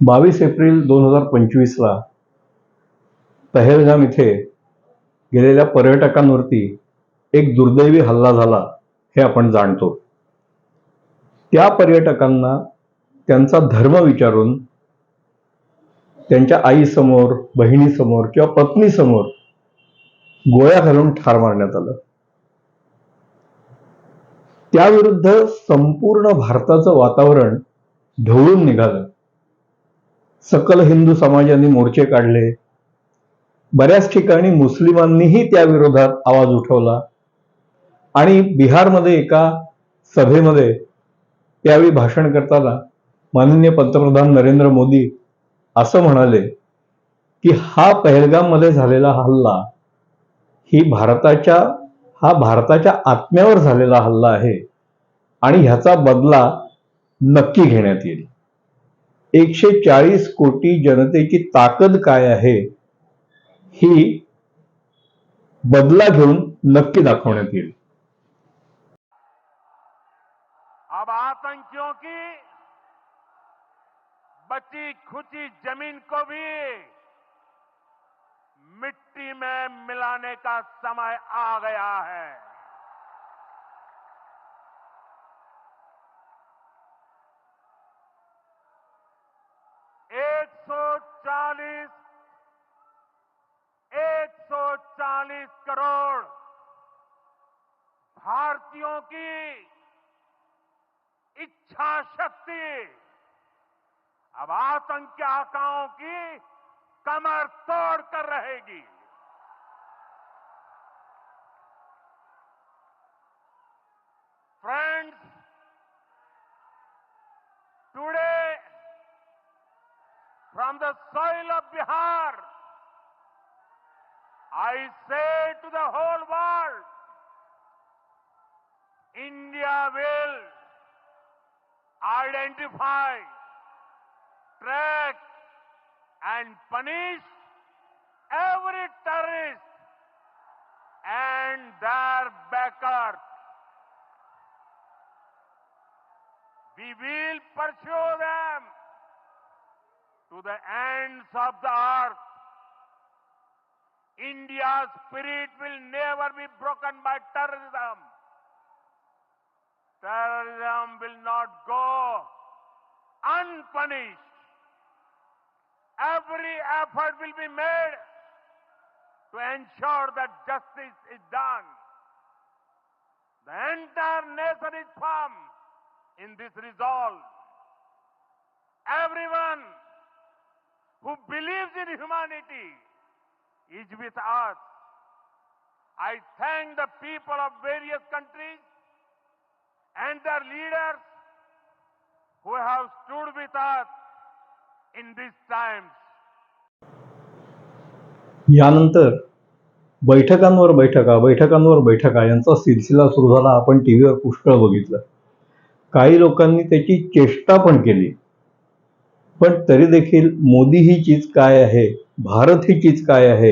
22 April 2025ला Pahalgam इथे गेलेल्या पर्यटकांवरती एक दुर्दैवी हल्ला झाला हे आपण जाणतो. त्या पर्यटकांना त्यांचा धर्म विचारून त्यांच्या आईसमोर, बहिणीसमोर किंवा पत्नीसमोर गोळ्या घालून ठार मारण्यात आलं. त्याविरुद्ध संपूर्ण भारताचं वातावरण ढवळून निघालं. सकल हिंदू समाजाने मोर्चे काढले. बऱ्याच ठिकाणी मुस्लिमांनीही त्या विरोधात आवाज उठवला आणि बिहारमध्ये एका सभेमध्ये त्यावेळी भाषण करताना माननीय पंतप्रधान नरेंद्र मोदी असं म्हणाले की हा पहलगाम मध्ये झालेला हल्ला भारताच्या आत्म्यावर झालेला हल्ला आहे आणि ह्याचा बदला नक्की घेण्यात येईल. 140 कोटी जनतेची ताकद काय आहे ही बदला घेऊन नक्की दाखवण्यात येईल. अब आतंकियों की बची खुची जमीन को भी मिट्टी में मिलाने का समय आ गया है. एक सौ चालीस करोड़ भारतीयों की इच्छा शक्ति अब आतंकी आकाओं की कमर तोड़ कर रहेगी. Friends, today from the soil of Bihar, I say to the whole world, India will identify, track and punish every terrorist and their backers. We will pursue them to the ends of the earth. India's spirit will never be broken by terrorism. Terrorism will not go unpunished. Every effort will be made to ensure that justice is done. The entire nation is firm in this resolve. Everyone who believes in humanity is with us. I thank the people of various countries and their leaders who have stood with us in these times. यानंतर बैठकांवर बैठका यांचा सिलसिला सुरू झाला. आपण टीव्हीवर पुष्कळ बघितलं. काही लोकांनी त्याची चेष्टा पण केली. पण तरी देखील मोदी ही चीज काय आहे, भारत ही चीज काय आहे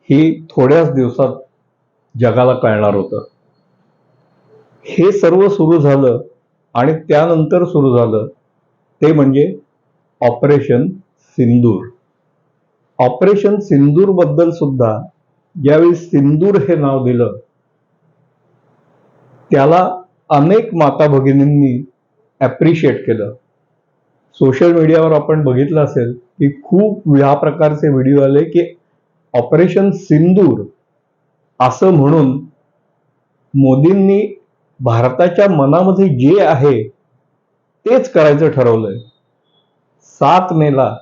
ही थोड्याच दिवसात जगाला कळणार होतं. हे सर्व सुरू झालं आणि त्यानंतर सुरू झालं ते म्हणजे ऑपरेशन सिंदूर. ऑपरेशन सिंदूर बद्दल सुद्धा ज्यावेळी सिंदूर हे नाव दिलं त्याला अनेक माता भगिनींनी ॲप्रिशिएट केलं. सोशल मीडियावर आपण बघितलं असेल की खूप या प्रकारचे व्हिडिओ आले की ऑपरेशन सिंदूर असं म्हणून मोदींनी भारताच्या मनामध्ये जे आहे तेच करायचं ठरवलंय. 7 मेला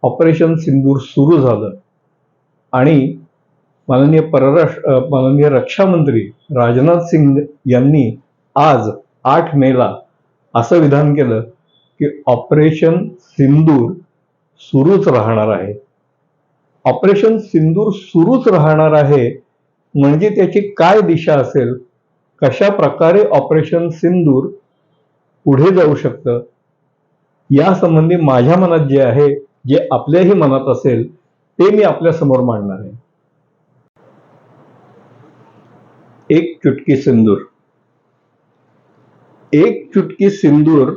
ऑपरेशन सिंदूर सुरू झालं आणि माननीय रक्षामंत्री राजनाथ सिंग यांनी आज 8 मेला असं विधान केलं की ऑपरेशन सिंदूर सुरूच राहणार आहे. ऑपरेशन सिंदूर सुरूच राहणार आहे म्हणजे त्याची काय दिशा असेल, कशा प्रकारे ऑपरेशन सिंदूर पुढे जाऊ शकतं यासंबंधी माझ्या मनात जे आहे, जे आपल्याही मनात असेल ते मी आपल्या समोर मांडणार आहे. एक चुटकी सिंदूर. एक चुटकी सिंदूर.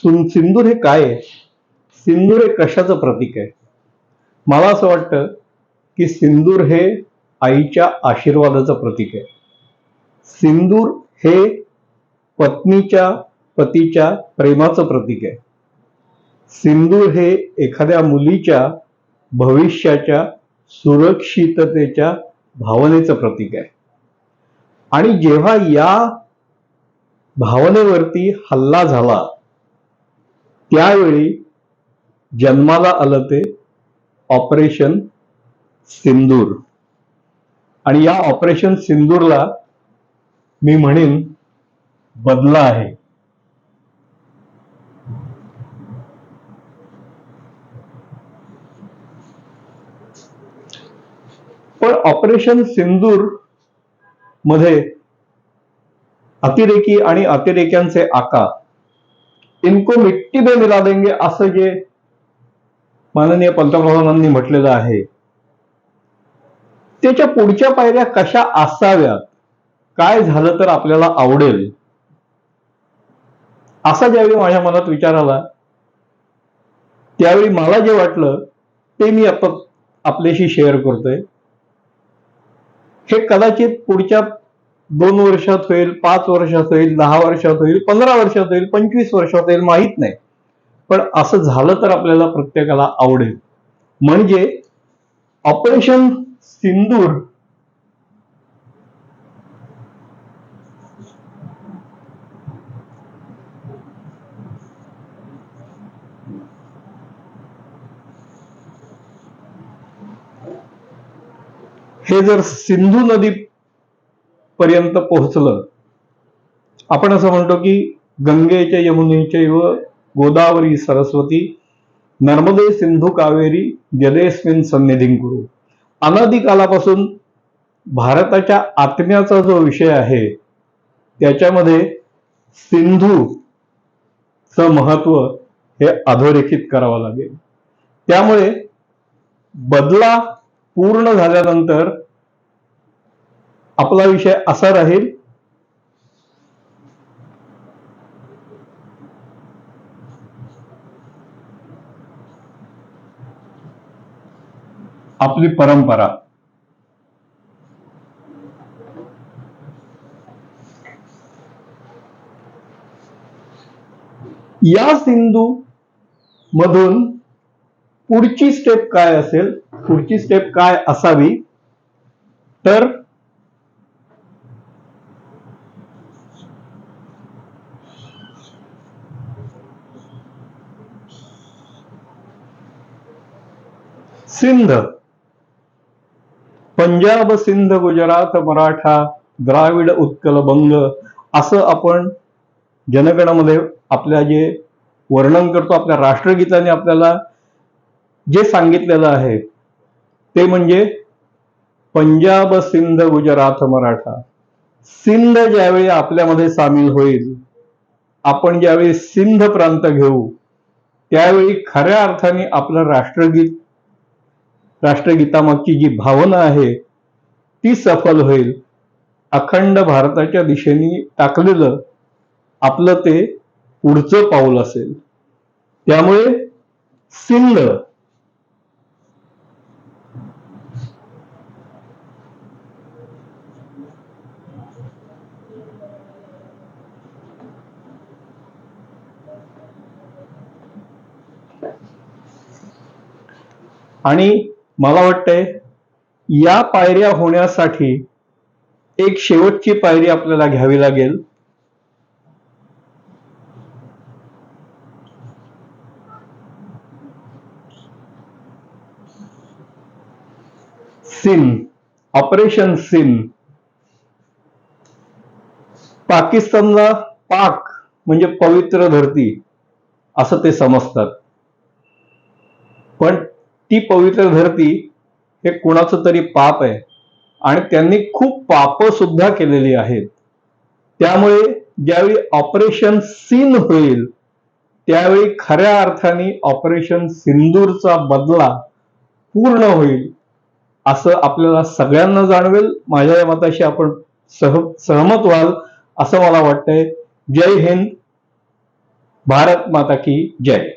सिंदूर हे काय आहे? सिंदूर हे कशाचं प्रतीक आहे? मला असं वाटतं की सिंदूर हे आईच्या आशीर्वादाचं प्रतीक आहे. सिंदूर हे पतीच्या प्रेमाचं प्रतीक आहे. सिंदूर हे एखाद्या मुलीच्या भविष्याच्या सुरक्षिततेच्या भावनेचं प्रतीक आहे. आणि जेव्हा या भावनेवरती हल्ला झाला त्यावेळी जन्माला आलं ते ऑपरेशन सिंदूर. आणि या ऑपरेशन सिंदूरला मी म्हणेन बदला आहे. पण ऑपरेशन सिंदूर मध्ये अतिरेकी आणि अतिरेक्यांचे आका इनको मिट्टी में मिला देंगे असं जे माननीय पंतप्रधानांनी म्हटलेलं आहे, त्याच्या पुढच्या पायऱ्या कशा असाव्यात, काय झालं तर आपल्याला आवडेल, असा ज्यावेळी माझ्या मनात विचार आला त्यावेळी मला जे वाटलं ते मी आता आपल्याशी शेअर करतोय. हे कदाचित पुढच्या 2 वर्षात होईल, 5 वर्षात होईल, 10 वर्षात होईल, 15 वर्षात होईल, 25 वर्षात होईल, माहित नाही. पण असं झालं तर आपल्याला प्रत्येकाला आवडेल. म्हणजे ऑपरेशन सिंदूर हे जर सिंधू नदी पर्यंत पोहोचलं, आपण असं म्हणतो की गंगेच्या यमुनेचे व गोदावरी सरस्वती नर्मदे सिंधू कावेरी जलेस्मिन सन्निधिं कुरु. अनादिकालापासून भारताच्या आत्म्याचा जो विषय आहे त्याच्यामध्ये सिंधूचं महत्व हे अधोरेखित करावं लागेल. त्यामुळे बदला पूर्ण झाल्यानंतर आपला विषय असा राहील आपली परंपरा. या सिंधू मधून पुढची स्टेप काय असेल, पुढची स्टेप काय असावी, तर सिंध, पंजाब, सिंध, गुजरात, मराठा, द्राविड, उत्कल, बंग असं आपण जनगणामध्ये आपल्या जे वर्णन करतो, आपल्या राष्ट्रगीताने आपल्याला जे सांगितलेलं आहे ते म्हणजे पंजाब, सिंध, गुजरात, मराठा. सिंध ज्यावेळी आपल्यामध्ये सामील होईल, आपण ज्यावेळी सिंध प्रांत घेऊ त्यावेळी खऱ्या अर्थाने आपलं राष्ट्रगीतामागची जी भावना आहे ती सफल होईल. अखंड भारताच्या दिशेने टाकलेलं आपलं ते पुढचं पाऊल असेल. त्यामुळे सिंध आणि मला वाटतंय या पायऱ्या होण्यासाठी एक शेवटची पायरी आपल्याला घ्यावी लागेल. सिंध, ऑपरेशन सिंध. पाकिस्तानला पाक म्हणजे पवित्र धरती असं ते समजतात, पण ती पवित्र धरती हे कुणाचं तरी पाप आहे आणि त्यांनी खूप पाप सुद्धा केलेली आहेत. त्यामुळे ज्यावेळी ऑपरेशन सिंध होईल त्यावेळी खऱ्या अर्थाने ऑपरेशन सिंदूरचा बदला पूर्ण होईल असं आपल्याला सगळ्यांना जाणवेल. माझ्या या मताशी आपण सहमत व्हाल असं मला वाटतंय. जय हिंद, भारत माता की जय.